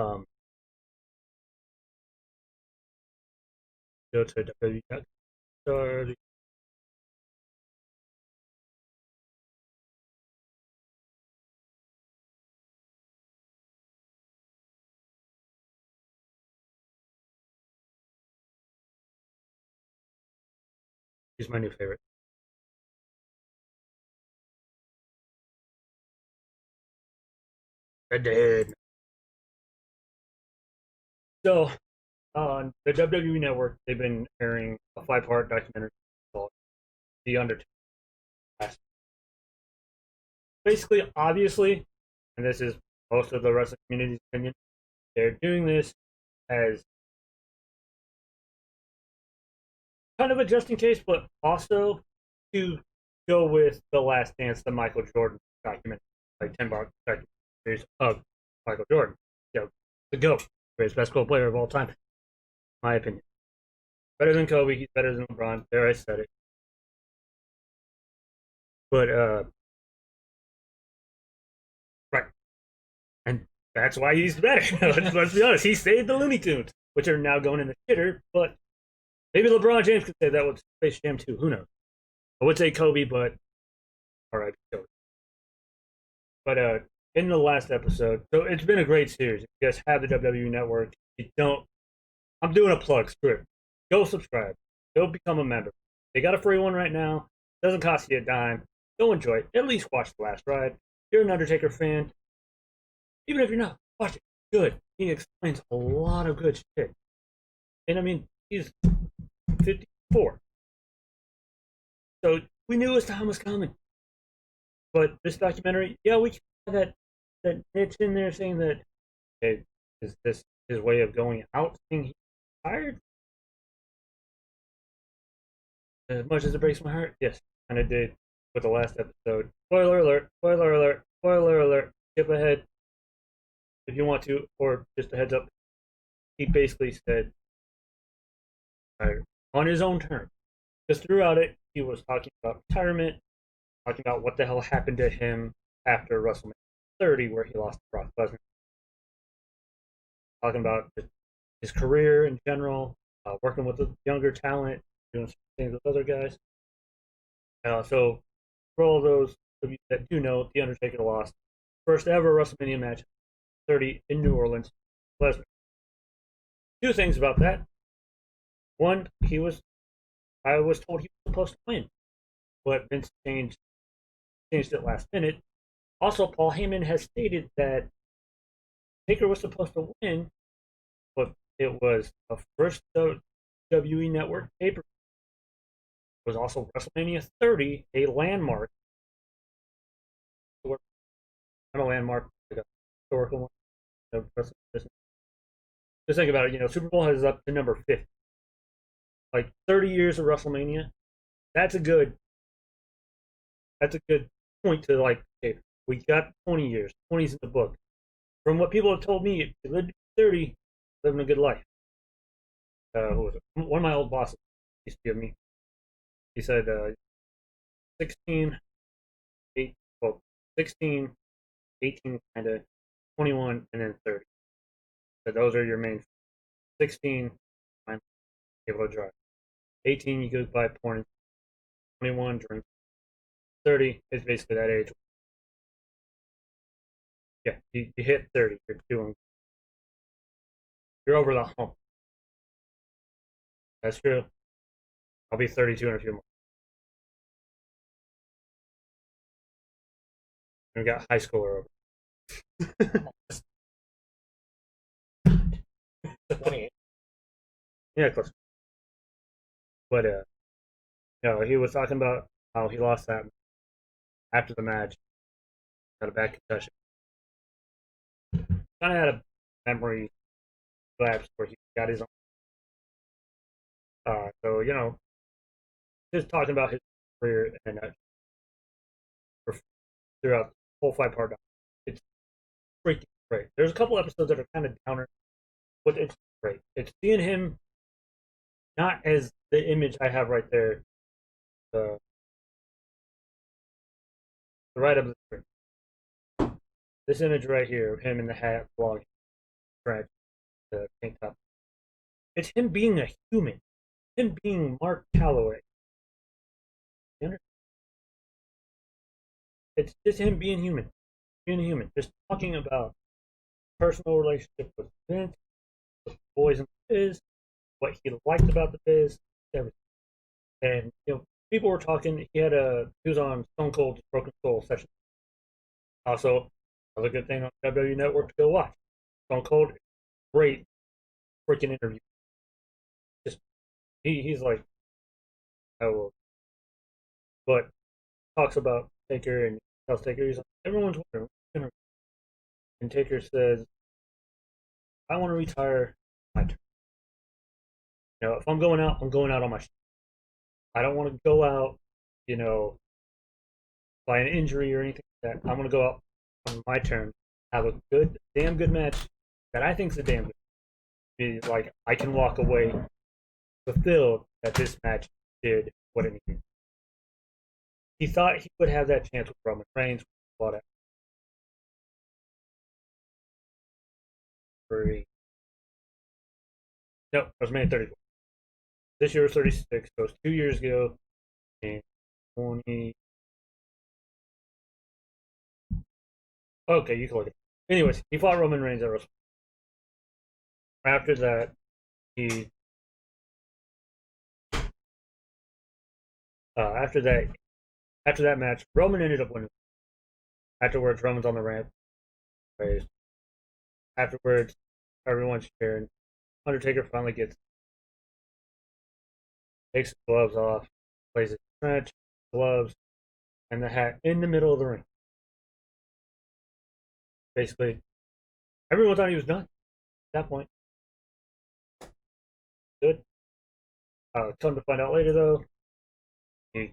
Um, Go to WWE. Start. He's my new favorite. I did. So on the WWE Network, they've been airing a five-part documentary called The Undertaker. Basically, obviously, and this is most of the wrestling community's opinion, they're doing this as kind of a just in case, but also to go with the Last Dance, the Michael Jordan documentary, like 10 part documentaries of Michael Jordan. You know, the GOAT, greatest basketball player of all time, my opinion. Better than Kobe, he's better than LeBron. There, I said it. But right, and that's why he's better. let's be honest. He saved the Looney Tunes, which are now going in the shitter. But maybe LeBron James could say that with Space Jam 2. Who knows? I would say Kobe, but all right, Kobe. But in the last episode, so it's been a great series. If you guys have the WWE Network, if you don't, I'm doing a plug. Screw it. Go subscribe. Go become a member. They got a free one right now. Doesn't cost you a dime. Go enjoy it. At least watch the last ride. If you're an Undertaker fan, even if you're not, watch it. Good. He explains a lot of good shit. And I mean, he's 54. So we knew his time was coming. But this documentary, yeah, we have that niche in there saying that, hey, is this his way of going out, saying he's tired? As much as it breaks my heart, yes, kind of did with the last episode. Spoiler alert! Spoiler alert! Spoiler alert! Skip ahead if you want to, or just a heads up. He basically said, tired on his own terms. Because throughout it, he was talking about retirement, talking about what the hell happened to him after WrestleMania 30, where he lost to Brock Lesnar, talking about his career in general, working with the younger talent, doing some things with other guys. So, for all those of you that do know, The Undertaker lost first ever WrestleMania match, 30 in New Orleans, Lesnar. Two things about that. One, I was told he was supposed to win, but Vince changed it last minute. Also, Paul Heyman has stated that Taker was supposed to win, but it was a first WWE Network paper. It was also WrestleMania 30, a landmark. Not a landmark, like a historical one. Just think about it. Super Bowl is up to number 50. Like 30 years of WrestleMania. That's a good. That's a good point to like. Okay, we got 20 years. 20's in the book. From what people have told me, if you lived 30, living a good life. Who was it? One of my old bosses used to give me. He said 16, 8, well, 16, 18, kind of 21, and then 30. So those are your main. 16, I'm able to drive. 18, you go buy porn. 21, drink. 30 is basically that age. Yeah, you hit 30, you're over the hump. That's true. I'll be 32 in a few more. We got high schooler over. 28. Yeah, close. But he was talking about how he lost that after the match. Got a bad concussion. Kind of had a memory lapse where he got his own. So just talking about his career and throughout the whole five-part. It's freaking great. There's a couple episodes that are kind of downer, but it's great. It's seeing him not as the image I have right there, the right of the screen. This image right here of him in the hat vlogging. scratch the tank top. It's him being a human, him being Mark Calloway. It's just him being human, just talking about personal relationship with Vince, with the boys in the biz, what he liked about the biz, everything. And people were talking. He was on Stone Cold's Broken Soul session. Also, another good thing on WWE Network to go watch. Stone Cold, great freaking interview. Just he's like, oh, but talks about Taker and tells Taker, he's like, everyone's wondering. And Taker says, I want to retire my turn. If I'm going out, I'm going out on my. I don't want to go out, you know, by an injury or anything like that. I'm going to go out on my turn, have a damn good match that I think is a damn good. Like I can walk away fulfilled that this match did what it needed. He thought he would have that chance with Roman Reigns, but no, it was May 34. This year was 36. So it was 2 years ago, and 20. Okay, you can look at it. Anyways, he fought Roman Reigns at WrestleMania. After that, he after that match, Roman ended up winning. Afterwards, Roman's on the ramp. Raised. Afterwards, everyone's cheering. Undertaker finally takes his gloves off, plays his trench, gloves, and the hat in the middle of the ring. Basically, everyone thought he was done at that point. Good. Come to find out later, though, he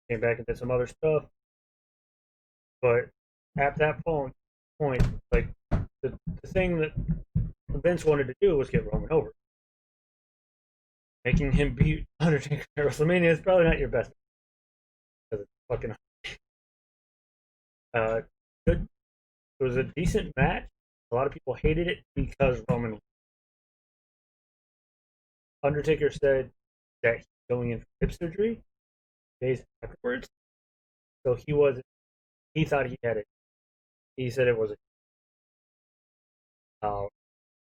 came back and did some other stuff. But at that point, like the thing that Vince wanted to do was get Roman over. Making him beat Undertaker at WrestleMania is probably not your best. Because it's fucking good. It was a decent match. A lot of people hated it because Roman. Undertaker said that he's going in for hip surgery days afterwards. So he thought he had it. He said it was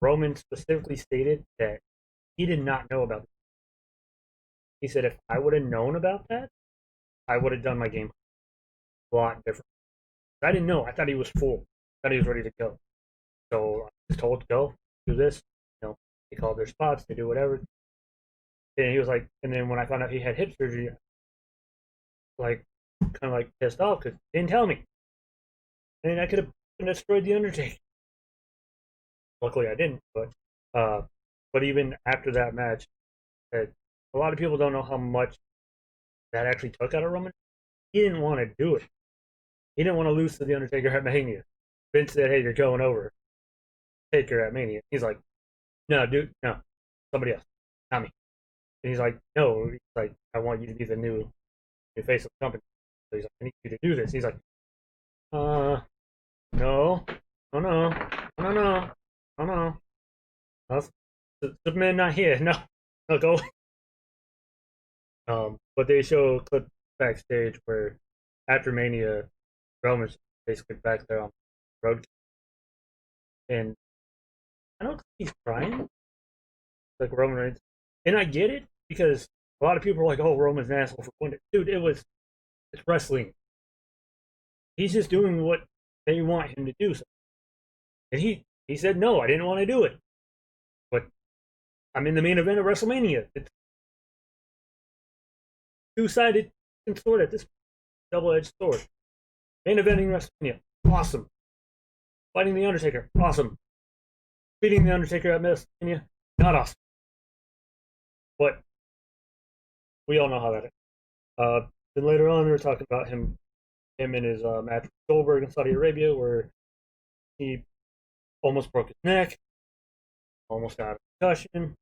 Roman specifically stated that he did not know about it. He said, if I would have known about that, I would have done my game a lot different. I didn't know. I thought he was full. I thought he was ready to go. So I was told to go, do this. They called their spots, they do whatever. And he was like, and then when I found out he had hip surgery, like, kind of like pissed off because he didn't tell me. And I could have destroyed the Undertaker. Luckily, I didn't. But even after that match, a lot of people don't know how much that actually took out of Roman. He didn't want to do it. He didn't want to lose to the Undertaker at Mania. Vince said, "Hey, you're going over. Taker at Mania." He's like, "No, dude, no, somebody else, not me." And he's like, "No, he's like, I want you to be the new face of the company." So he's like, "I need you to do this." He's like, no, no, no, no, no, no, no, no. Superman not here. No, no, go. But they show a clip backstage where after Mania, Roman's basically back there on the road, and I don't think he's crying like Roman Reigns, and I get it because a lot of people are like, "Oh, Roman's an asshole for winning." Dude, it's wrestling. He's just doing what they want him to do. So. And he said, "No, I didn't want to do it." But I'm in the main event of WrestleMania. It's two-sided sword at this double-edged sword. Main eventing WrestleMania, awesome. Fighting the Undertaker, awesome. Beating the Undertaker at WrestleMania, not awesome. But we all know how that is. Then later on, we were talking about him in his match with Goldberg in Saudi Arabia, where he almost broke his neck, almost got a concussion,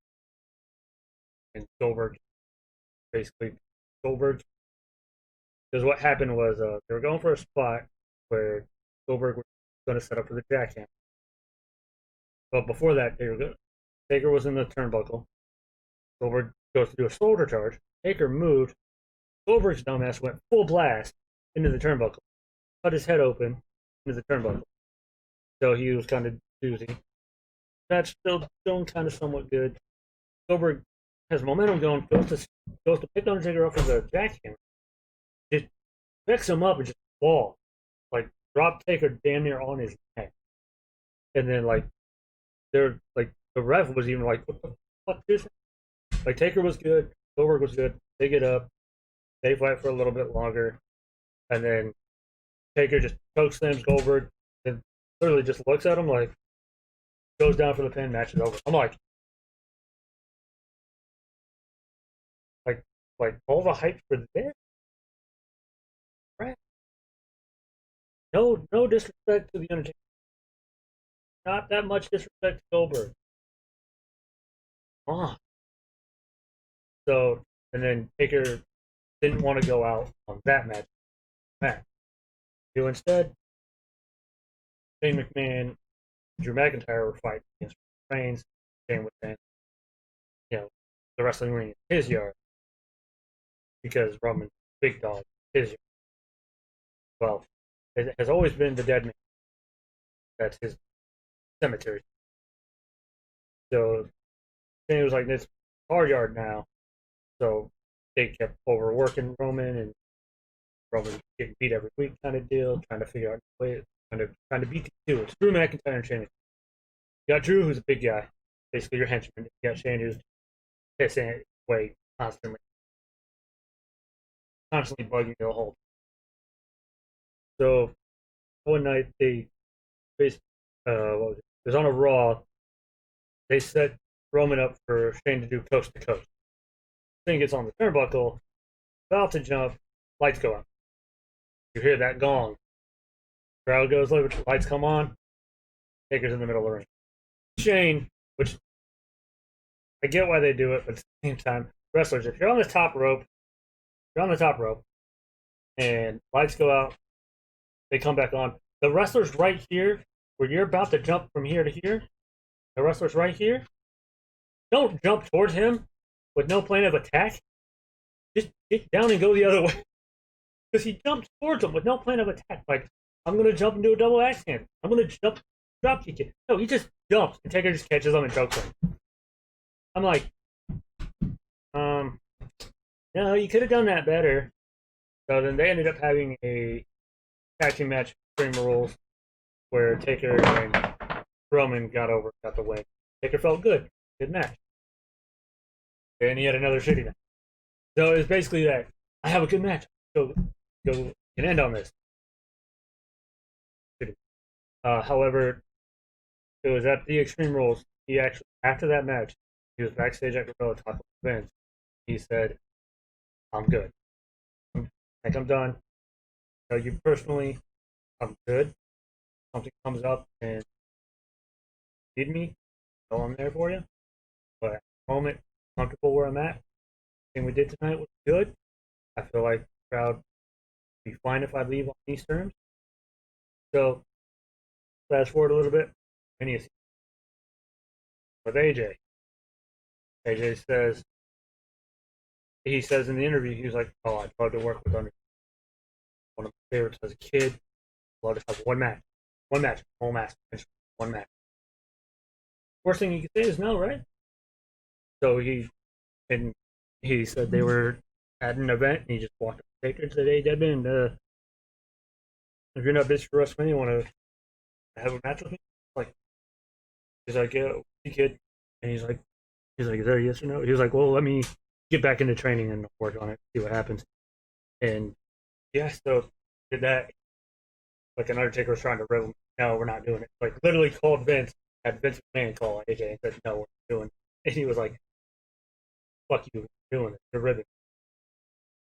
and Goldberg basically because what happened was they were going for a spot where Goldberg was going to set up for the jackhammer. But before that, Taker was in the turnbuckle. Goldberg goes to do a shoulder charge. Taker moved. Goldberg's dumbass went full blast into the turnbuckle, cut his head open into the turnbuckle. So he was kind of doozy. Match still going kind of somewhat good. Goldberg has momentum going, goes to pick Undertaker up with a jackhammer. Just picks him up and just falls. Like, drop Taker damn near on his neck. And then, like, they're like, the ref was even like, what the fuck is this? Like, Taker was good, Goldberg was good. They get up, they fight for a little bit longer, and then Taker just chokeslams Goldberg and literally just looks at him like, goes down for the pin, match is over. I'm like all the hype for this, right? No disrespect to the Undertaker. Not that much disrespect to Goldberg. Come on. So, and then Taker didn't want to go out on that match. Do instead, Shane McMahon, Drew McIntyre were fighting against Reigns. Shane was saying, the wrestling ring is his yard because Roman's big dog is his yard. Well, it has always been the Deadman. That's his cemetery. So Shane was like, "This is our yard now." So they kept overworking Roman, and Roman getting beat every week, kind of deal, trying to figure out a way, trying to beat the two. It's Drew McIntyre and Shane. You got Drew, who's a big guy, basically your henchman. You got Shane, who's pissing away constantly bugging the whole. So one night they basically, what was it? It was on a Raw. They set Roman up for Shane to do coast to coast. Shane gets on the turnbuckle, about to jump, lights go out. You hear that gong. Crowd goes over, lights come on. Taker's in the middle of the ring. Shane, which I get why they do it, but at the same time, wrestlers, if you're on the top rope, and lights go out, they come back on. The wrestler's right here, where you're about to jump from here to here. The wrestler's right here. Don't jump towards him with no plan of attack. Just get down and go the other way. Because he jumps towards him with no plan of attack. Like, I'm going to jump and do a double axe handle. I'm going to jump, drop kick it. No, he just jumps, and Taker just catches him and chokes him. I'm like, no, you could have done that better. So then they ended up having a tag team match, Extreme Rules, where Taker and Roman got the win. Taker felt good match. And he had another shitty match. So it's basically that I have a good match. Go, can end on this. However, it was at the Extreme Rules. He actually, after that match, he was backstage at Gorilla talking with Vince. He said, "I'm good. I'm done. Tell you personally, I'm good. Something comes up and need me, so I'm there for you. But at the moment, I'm comfortable where I'm at. The thing we did tonight was good. I feel like the crowd would be fine if I leave on these terms." So, fast forward a little bit, and with AJ. AJ says, in the interview, he was like, "Oh, I'd love to work with Undertaker. One of my favorites as a kid. I'd love to have one match, whole match, one match." Worst thing you could say is no, right? So he said they were at an event, and he just walked up to Taker and said, "Hey, Deadman, if you're not busy for WrestleMania, you want to have a match with me?" Like, he's like, "Yeah, kid," and he's like, "Is there a yes or no?" He was like, "Well, let me get back into training and work on it, see what happens." And yeah, so did that. Like, an Undertaker was trying to rip him. "No, we're not doing it." Like, literally called Vince, had Vince McMahon call AJ and said, "No, we're not doing it." And he was like, "Fuck you, we're doing it. You're ribbing."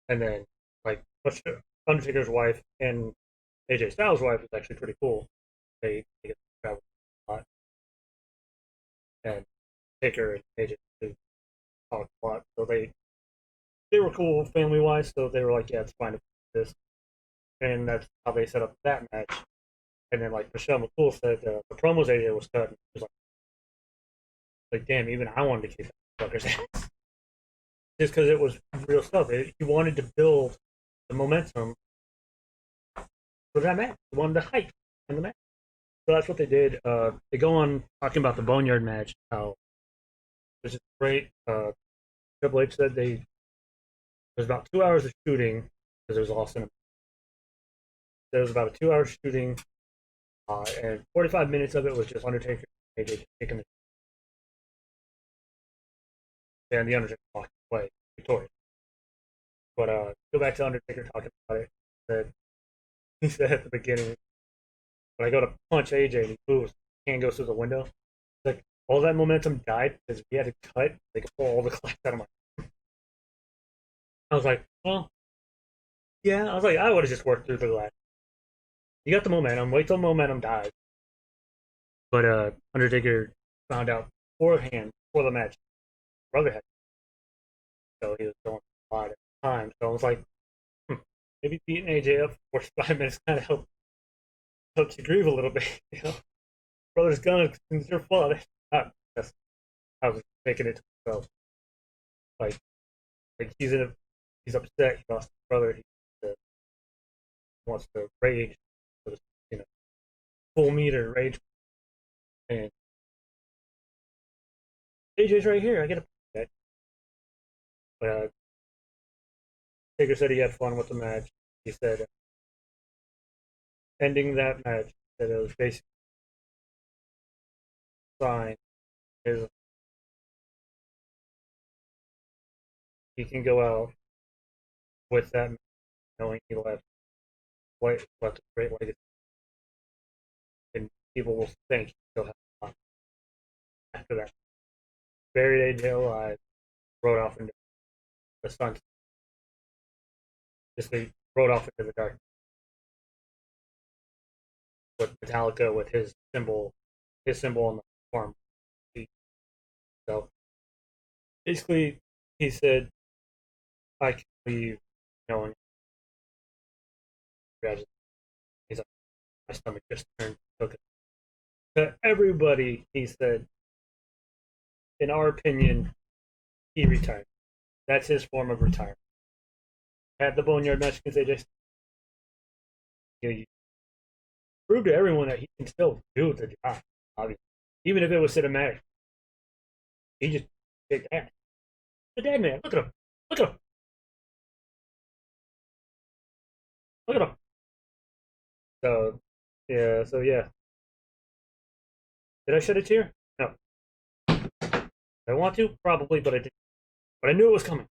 And then, like, Undertaker's wife and AJ Styles' wife is actually pretty cool. They get to travel a lot. And Taker and AJ talk a lot. So they were cool family wise, so they were like, "Yeah, it's fine to do this." And that's how they set up that match. And then, like Michelle McCool said, the promos AJ was cut. He was like, Like, damn, even I wanted to kick that fucker's ass. Just because it was real stuff. He wanted to build the momentum for that match. He wanted the hype in the match. So that's what they did. They go on talking about the Boneyard match, how which is great. Triple H said there's about 2 hours of shooting because it was all cinema. There was about a 2 hour shooting, and 45 minutes of it was just Undertaker and AJ taking and the Undertaker walking away victorious. But go back to Undertaker talking about it. He said at the beginning, when I go to punch AJ and he moves, hand goes through the window. Like all that momentum died because we had to cut. They could pull all the claps out of my. I was like, well, yeah. I was like, I would have just worked through the glass. You got the momentum. Wait till momentum dies. But Undertaker found out beforehand, before the match, brother had, so he was going a lot at the time. So I was like, maybe beating AJ up for 5 minutes kind of helps you grieve a little bit. You know, brother's gone. It's your fault. That's I was making it to myself. Like, he's upset. He lost his brother. He wants to rage. You know, full meter rage. And AJ's right here. I get a that. But Taker said he had fun with the match. He said ending that match that it was basically fine. His he can go out with that match, knowing he left a great legacy, and people will think he still has fun after that. Buried AJ alive, rode off into the sun. Just they rode off into the dark with Metallica with his symbol on the farm. So basically, he said, "I can leave knowing." He's like, my stomach just turned. Took it. To everybody, he said, in our opinion, he retired. That's his form of retirement. Had the Boneyard match against AJ. You prove to everyone that he can still do the job, obviously. Even if it was cinematic. He just kicked ass. The Deadman, look at him. Look at him. Look at him. So yeah. Did I shed a tear? No. Did I want to? Probably, but I didn't. But I knew it was coming.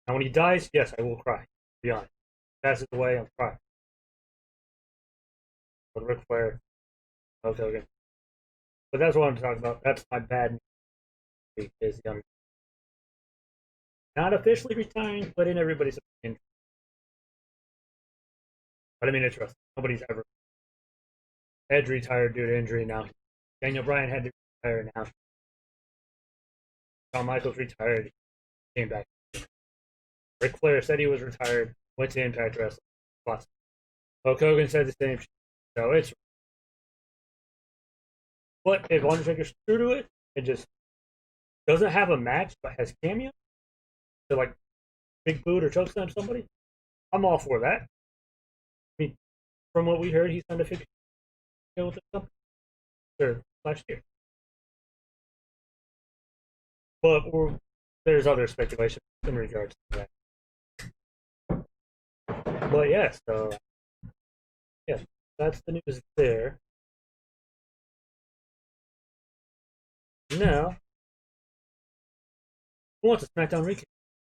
And when he dies, yes, I will cry. To be honest. Passes away, I'm crying. But Ric Flair, okay. But that's what I'm talking about. That's my bad news. Is the Undertaker. Not officially retiring, but in everybody's opinion. But I mean, it's trust. Nobody's ever. Edge retired due to injury now. Daniel Bryan had to retire now. Shawn Michaels retired, came back. Ric Flair said he was retired, went to Impact Wrestling. Lost. Hulk Hogan said the same. So it's. But if Undertaker's true to it, it just doesn't have a match, but has cameo to like big boot or chokeslam somebody, I'm all for that. I mean, from what we heard, he signed a 50 deal with the company last year. But there's other speculation in regards to that. But yeah, so yeah, that's the news there. Now, who wants a SmackDown recap?